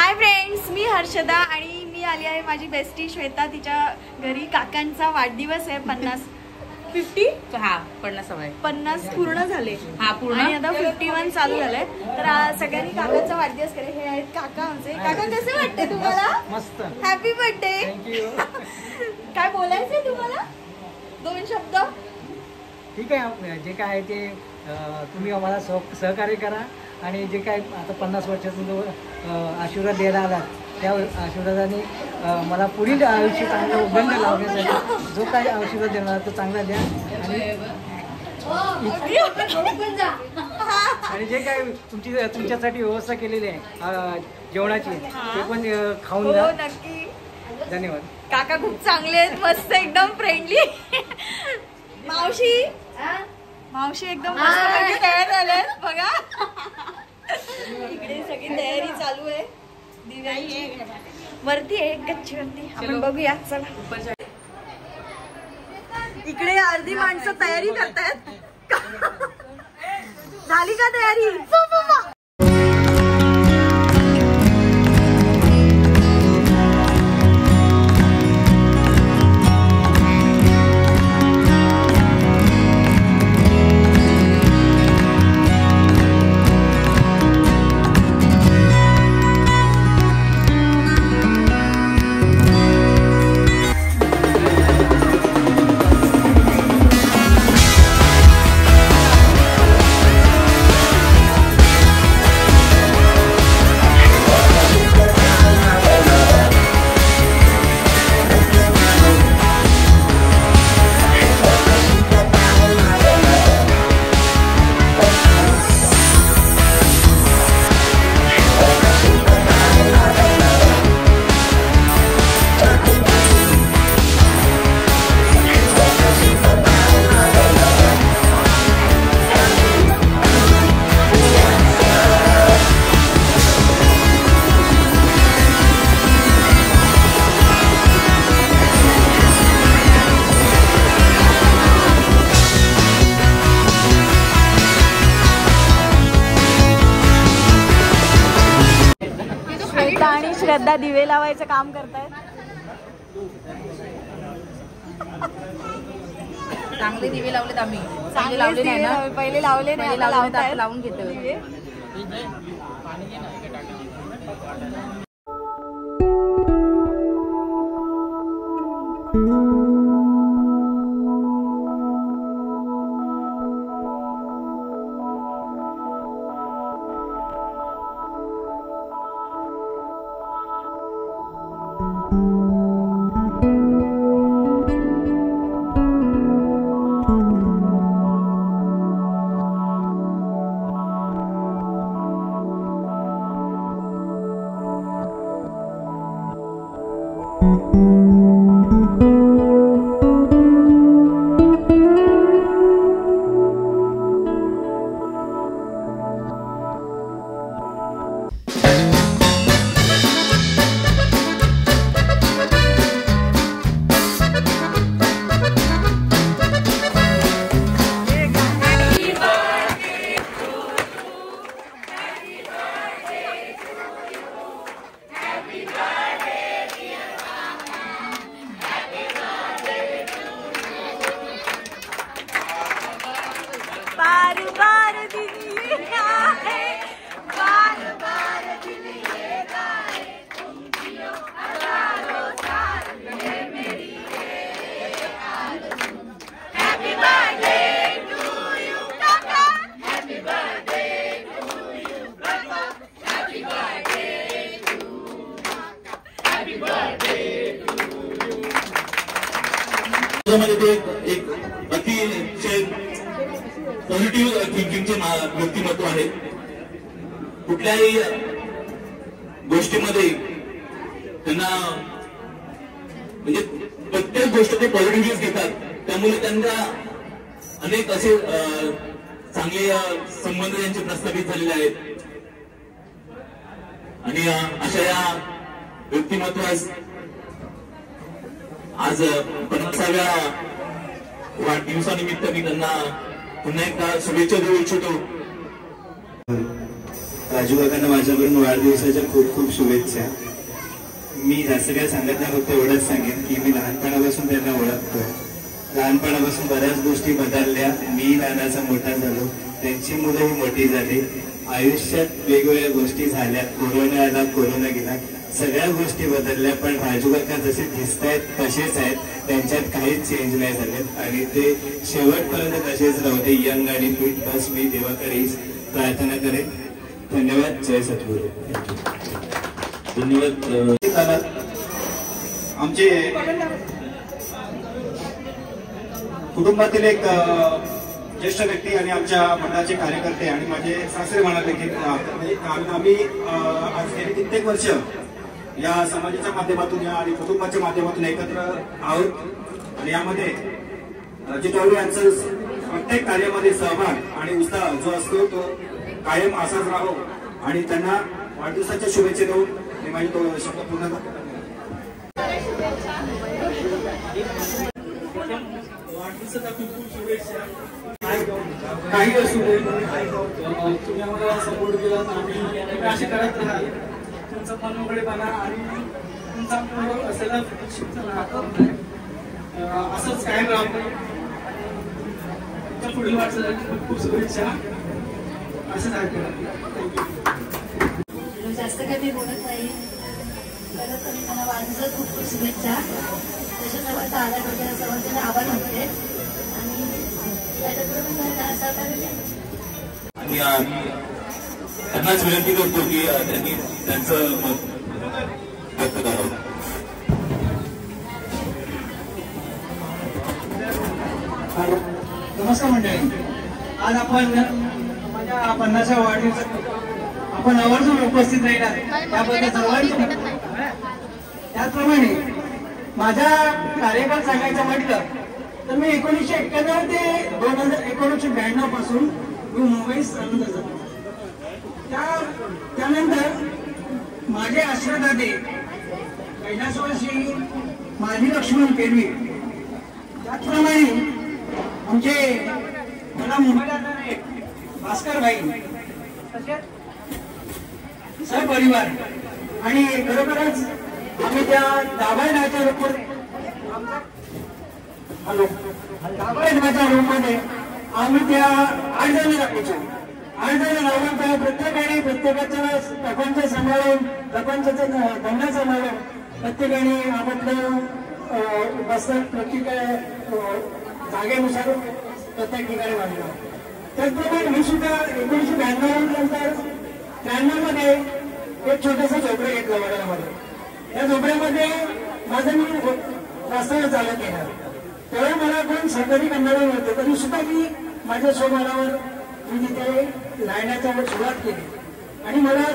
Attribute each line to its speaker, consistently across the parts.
Speaker 1: Hi friends, मी हर्षदा आणि मी आली आहे माझी बेस्टी श्वेता तिच्या घरी. काकांचा वाढदिवस आहे. 50 पूर्ण झाले. आणि आता 51 चालू झालंय. तर सगळ्यांनी काकांचा वाढदिवस केला. हे आहेत काका आमचे. काका कसं वाटतंय तुम्हाला? मस्त. Happy birthday. काय बोलायचंय तुम्हाला? 2 शब्द.
Speaker 2: ठीक आहे, जे काय आहे ते तुम्ही आम्हाला सहकार्य करा आणि जे काय आता 50 वर्षाचा जो आशीर्वाद द्यायला आला त्या आशीर्वादाने मला पुढील आयुष्य चांगलं उगंड लावण्यासाठी जो काय आशीर्वाद देणार तो चांगला द्या. आणि जे काय तुमच्यासाठी व्यवस्था केलेली आहे जेवणाची ते पण खाऊन द्या.
Speaker 1: नक्की.
Speaker 2: धन्यवाद.
Speaker 1: काका खूप चांगले आहेत, मस्त एकदम फ्रेंडली. मावशी एकदम मस्त तयार झाले बघा. इकडे सगळी तयारी चालू आहे. दिव्यांची वरती आहे गच्चीवरती. आपण बघूया चला. इकडे अर्धी माणसं तयारी करतायत. झाली का तयारी? आणि श्रद्धा दिवे लावायचं काम करतायत.
Speaker 3: चांगले दिवे लावलेत आम्ही.
Speaker 1: चांगले लावले नाही ना, पहिले लावले नाही,
Speaker 3: लावून घेतो.
Speaker 4: एक अतिशय पॉझिटिव्ह थिंकिंगचे व्यक्तिमत्व आहे. कुठल्याही गोष्टीमध्ये त्यांना म्हणजे प्रत्येक गोष्ट ते पॉझिटिव्हलीच घेतात. त्यामुळे त्यांना अनेक असे चांगले संबंध यांचे प्रस्थापित झालेले आहेत. आणि अशा या व्यक्तिमत्वास आज 50व्या वाढदिवसानिमित्त मी त्यांना पुन्हा एकदा शुभेच्छा देऊ इच्छितो.
Speaker 5: राजू काकांना माझ्याकडून वाढदिवसाच्या खूप खूप शुभेच्छा. मी जास्त काही सांगत नाही, फक्त एवढंच सांगेन की मी लहानपणापासून त्यांना ओळखतो. लहानपणापासून बऱ्याच गोष्टी बदलल्या. मी लहानाचा मोठा झालो, त्यांची मुलंही मोठी झाली. आयुष्यात वेगवेगळ्या गोष्टी झाल्या. कोरोना आला, कोरोना गेला, सगळ्या गोष्टी बदलल्या. पण राजू काका जसे दिसतायत तसेच आहेत, त्यांच्यात काहीच चेंज नाही झालेत आणि ते शेवटपर्यंत तसेच राहते, यंग आणि फिट. बस मी देवाकडे हीच प्रार्थना करेन. धन्यवाद. जय सद्गुरू.
Speaker 6: धन्यवाद. आमचे कुटुंबातील एक ज्येष्ठ व्यक्ती आणि आमच्या मंडळाचे कार्यकर्ते आणि माझे सासरे म्हणाले की आम्ही आज गेली कित्येक वर्ष या समाजाच्या माध्यमातून या आणि कुटुंबाच्या माध्यमातून एकत्र आहोत आणि यामध्ये जितेंद्र यांचं प्रत्येक कार्यामध्ये सहभाग आणि उत्साह जो असतो तो कायम असाच राहो आणि त्यांना वाढदिवसाच्या शुभेच्छा देऊन मी माझे तो शब्द पूर्ण करतो. वाढदिवसाच्या खूप खूप शुभेच्छा. काही असू दे, तुम्ही आम्हाला सपोर्ट केला आम्ही असे करत राहाल. तुमचा मनोगडेपणा आणि तुमचा असलेला असंच कायम राहतो. पुढील वाटचालीसाठी खूप खूप शुभेच्छा. असंच आहे.
Speaker 7: जास्त काही मी बोलत नाही. खरं तर मला वाढदिवसाच्या खूप खूप शुभेच्छा. त्याच्यासोबत आल्याबद्दल सर्वांचे आभार मानते आणि
Speaker 4: आणि त्यांनाच विनंती करतो की त्यांनी त्यांचं मत व्यक्त करावं.
Speaker 2: नमस्कार मंडळी. आज आपण माझ्या 50व्या वाढदिवसात आपण आवर्जून उपस्थित राहिला त्याबद्दल सर्वांचे. त्याचप्रमाणे माझा कार्यकाळ सांगायचं म्हटलं तर मी 1991 ते 1992 पासून मी मुंबईत स्थानांतर झालो. त्यानंतर माझे आश्रयदाते कैलासवासी माझी लक्ष्मण पेरवी, त्याचप्रमाणे आमचे मला मुंबईला जाणारे भास्कर भाई तसेच सहपरिवार आणि खरोखरच आम्ही त्या दाभायनाच्या रूपमध्ये दाभायनाच्या रूपमध्ये आम्ही त्या 8 जण राहायचो. 8 जण राहून त्या प्रत्येकाने प्रत्येकाच्या प्रपंच सांभाळून प्रपंचाचं धंदा सांभाळून प्रत्येकाने आपलं बसत प्रत्येक जागेनुसार प्रत्येक ठिकाणी बांधलं. त्याचप्रमाणे मी सुद्धा 1992 नंतर 93 मध्ये एक छोटंसं झोपडं घेतलं वडिलांमध्ये. या झोपड्यामध्ये माझं मी वास्तव्य चालू केलं. तेव्हा मला कोण सहकारी करणारे नव्हते, तरी सुद्धा मी माझ्या स्वबळावर मी तिथे लायण्याच्या सुरुवात केली. आणि मला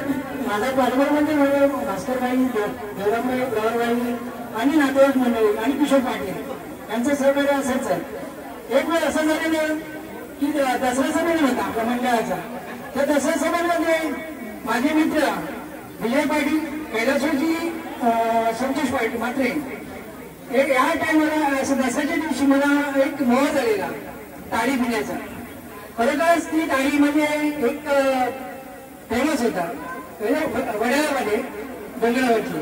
Speaker 2: माझा पाठबळ म्हणजे माझ्या भास्करबाई, देवरामबाई, गौरबाई आणि नातेवाईक मंडळी आणि किशोर पाटील यांचं सहकार्य असंच आहे. एक वेळ असं झालेलं की दसरा संमेलन होता आपल्या मंडळाचा. त्या दसरा संमेलनामध्ये माझे मित्र विजय पाटील, कैलासवासी संतोष पाटील मात्रे या टाइमला दसऱ्याच्या दिवशी मला एक मोह झालेला ताळी पिण्याचा. खरोखरच ती ताळी म्हणजे एक फेमस होता वड्यामध्ये डोंगरावरची.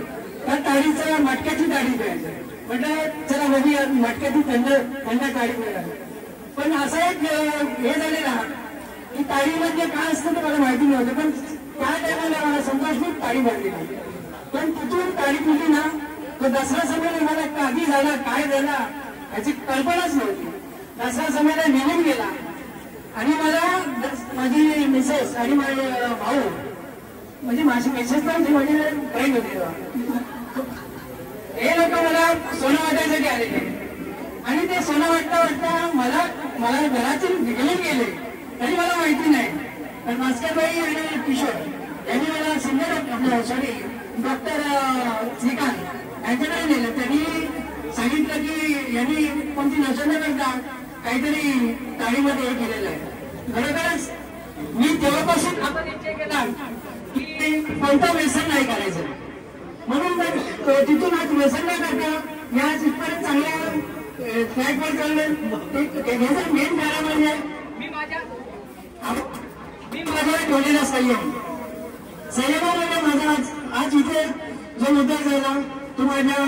Speaker 2: त्या ताळीचा मटक्याची ताळी पिळायची. म्हटलं चला बघूया मटक्याची थंड ताळी पिळायला. पण असा एक हे झालेला की ताळी म्हणजे काय असतं ते मला माहिती नव्हतं. पण त्या टायमाला मला संतोषनी ताळी भरलेली. पण तिथून ताळी पिली ना तो दसरा संमेलन मला कधी झाला काय झाला याची कल्पनाच नव्हती. दसरा संमेलन निघून गेला आणि मला माझी मिसेस आणि माझे भाऊ म्हणजे माझी मिसेस नव्हती, माझी बहीण होती. हे लोक मला सोनं वाटायसाठी आलेले आणि ते सोनं वाटता मला घरातून निघून गेले तरी मला माहिती नाही. पण भास्करबाई आणि किशोर यांनी मला सिनियर डॉक्टर श्रीकांत यांच्याकडे नेलं. त्यांनी सांगितलं की यांनी कोणती नशा न करता काहीतरी ताळीमध्ये हे केलेलं आहे. खरोखरच मी तेव्हापासून आपण निश्चय केला की कोणतं व्यसन नाही करायचं. म्हणून तिथून आज व्यसन न करता या इथपर्यंत चांगल्या ट्रॅकवर चाललं. मेन कारण म्हणजे मी माझ्यावर ठेवलेला संयम.
Speaker 8: सैनिकांमध्ये माझा आज इथे जो मुद्दा झाला तो माझ्या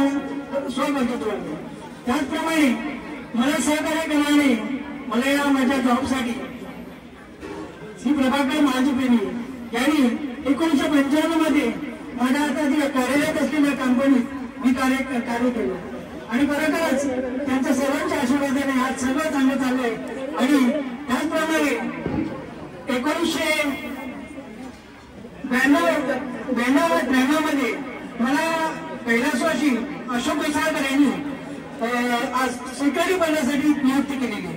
Speaker 8: स्वबद्धत्व. त्याचप्रमाणे मला सहकार्य करणारे मला या माझ्या जॉबसाठी श्री प्रभाकर महाजपेनी यांनी 1995 मध्ये माझ्या आता जी कार्यरत असलेल्या कंपनीत मी कार्य केलं आणि खरोखरच त्यांच्या सर्वांच्या आशीर्वादाने आज सगळं चांगलं चाललंय. आणि त्याचप्रमाणे 1992 मध्ये मला कैलास वर्षी अशोक विसाळकर यांनी सेक्रेटरी बनण्यासाठी नियुक्ती केलेली.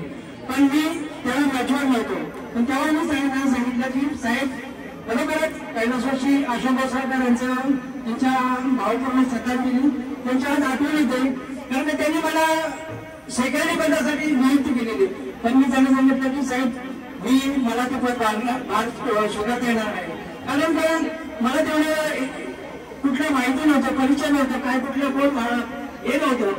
Speaker 8: पण मी त्याला मॅचवर नव्हतो. पण तेव्हा मी त्यांना सांगितलं की साहेब बरोबरच कैलास वर्षी अशोक विसाळकर यांचं त्यांच्या भावपूर्ण सत्कार केली. त्यांच्यावर आठवण येते कारण त्यांनी मला सेक्रेटरी बनण्यासाठी नियुक्ती केलेली. पण मी त्यांना सांगितलं की साहेब मला ते पद शोधत येणार नाही कारण मला तेवढं कुठलं माहिती नव्हतं, परिचय नव्हतं, काय कुठलं कोण हे नव्हतं.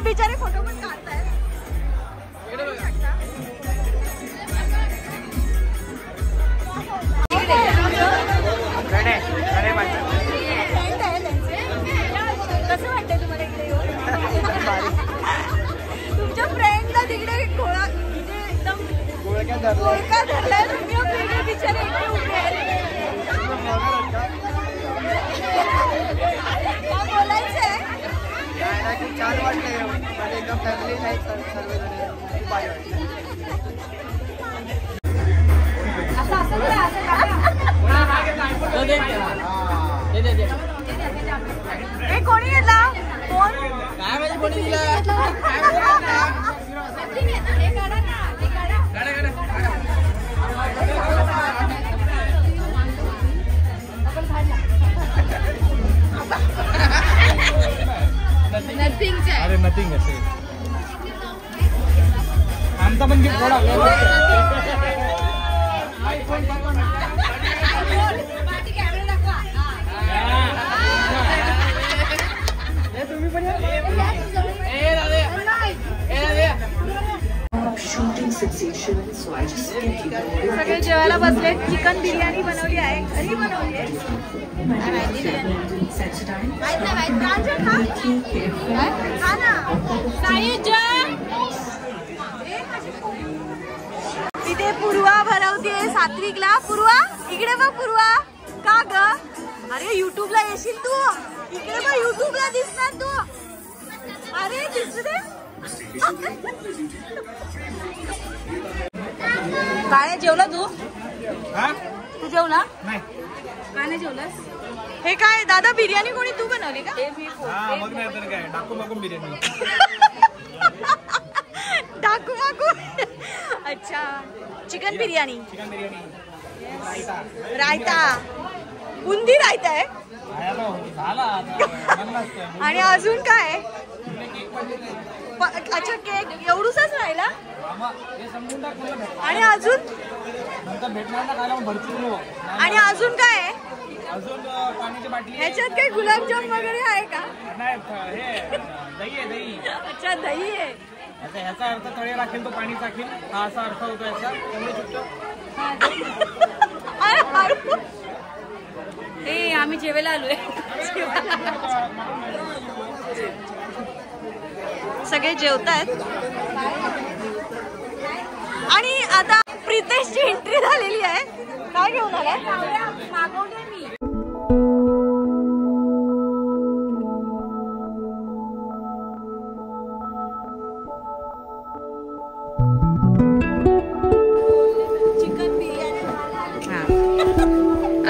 Speaker 1: बिचारे फोटो पण काढतायत. कसं वाटतंय तुम्हाला इकडे येऊन? तुमच्या फ्रेंडला तिकडे गोळा म्हणजे एकदम गोळका धरलाय तुम्ही बिचारे इकडे उभे आहेत. काय बोलायचंय? खूप छान वाटतंय. माझे एकदम फॅमिली आहेत सर्वजण. खूप भारी वाटतं. हे कोणी घेतला फोन? काय माहिती कोणी दिला?
Speaker 2: अरे नथिंग असेल आमचा पण गिफ्ट थोडा तुम्ही पण
Speaker 1: सगळे जेवायला बसले. चिकन बिर्याणी बनवली आहे, घरी बनवली आहे. इथे पूर्वा भरवते सात्विकला. पूर्वा इकडे बघ. पूर्वा का ग? अरे युट्यूबला येशील तू. इकडे बघ युट्यूबला दिसणार तू. अरे दिसते काय जेवला तू? तू जेवला
Speaker 2: नाही?
Speaker 1: काय नाही जेवलास? हे काय दादा बिर्याणी कोणी तू बनवली का?
Speaker 2: मग नाही तर काय डाकू माकू बिर्याणी.
Speaker 1: डाकू माकू. अच्छा चिकन बिर्याणी.
Speaker 2: चिकन बिर्याणी
Speaker 1: रायता बुंदी रायता आहे. आणि अजून काय? अच्छा केक एवढूसाच राहिला. आणि अजून आणि अजून काय आहे? ह्याच्यात काही गुलाबजाम वगैरे आहे का? अच्छा दही आहे.
Speaker 2: ह्याचा अर्थ तळे राखेल तो पाणी टाकेल हा असा अर्थ होतो याचा.
Speaker 1: हे आम्ही जेवायला आलोय. सगळे जेवतायत आणि आता प्रितेशची एंट्री झालेली आहे. काय घेऊन आलाय? मागवले मी.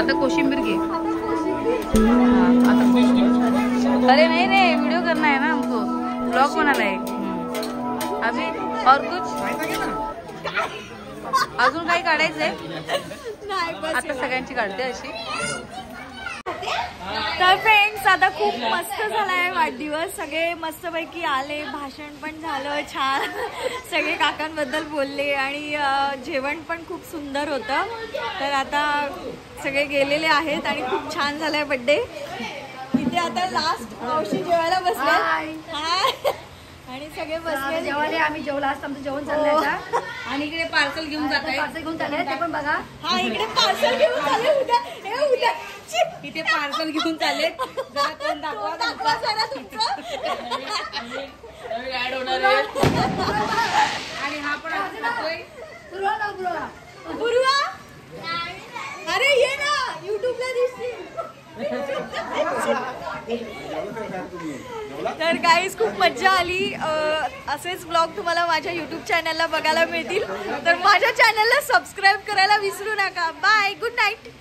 Speaker 3: आता कोशिंबीर घे. अरे नहीं नहीं वीडियो करना है ना हमको, ब्लॉग बनाना है अभी. और कुछ अजून काही काढायचंय? आता सगळ्यांची काढते अशी.
Speaker 1: तर फ्रेंड्स आता खूप मस्त झालाय वाढदिवस. सगळे मस्तपैकी आले, भाषण पण झालं छान, सगळे काकांबद्दल बोलले आणि जेवण पण खूप सुंदर होतं. तर आता सगळे गेलेले आहेत आणि खूप छान झालाय बर्थडे. इथे आता लास्ट मावशी जेवायला बसले आणि सगळे बसले
Speaker 7: जेवायला. आम्ही जेवला असतं, आमचं जेवण चाललंय
Speaker 3: आणि इकडे पार्सल घेऊन जात आहे.
Speaker 7: पार्सल घेऊन चालले ते पण बघा.
Speaker 1: हा इकडे पार्सल घेऊन चालले. उद्या
Speaker 3: इथे पार्सल घेऊन चालले. जरा कोण दाखवा
Speaker 1: जरा तुमचं.
Speaker 3: आणि हा पण खातोय.
Speaker 1: गुरुवा अरे ये ना, युट्यूबला दिसतील. तर गाईज खूप मज्जा आली. असेच ब्लॉग तुम्हाला माझ्या यूट्यूब चॅनलला बघायला मिळतील. तर माझ्या चॅनलला सबस्क्राईब करायला विसरू नका. Bye, good night.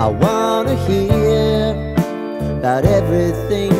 Speaker 9: I wanna hear about everything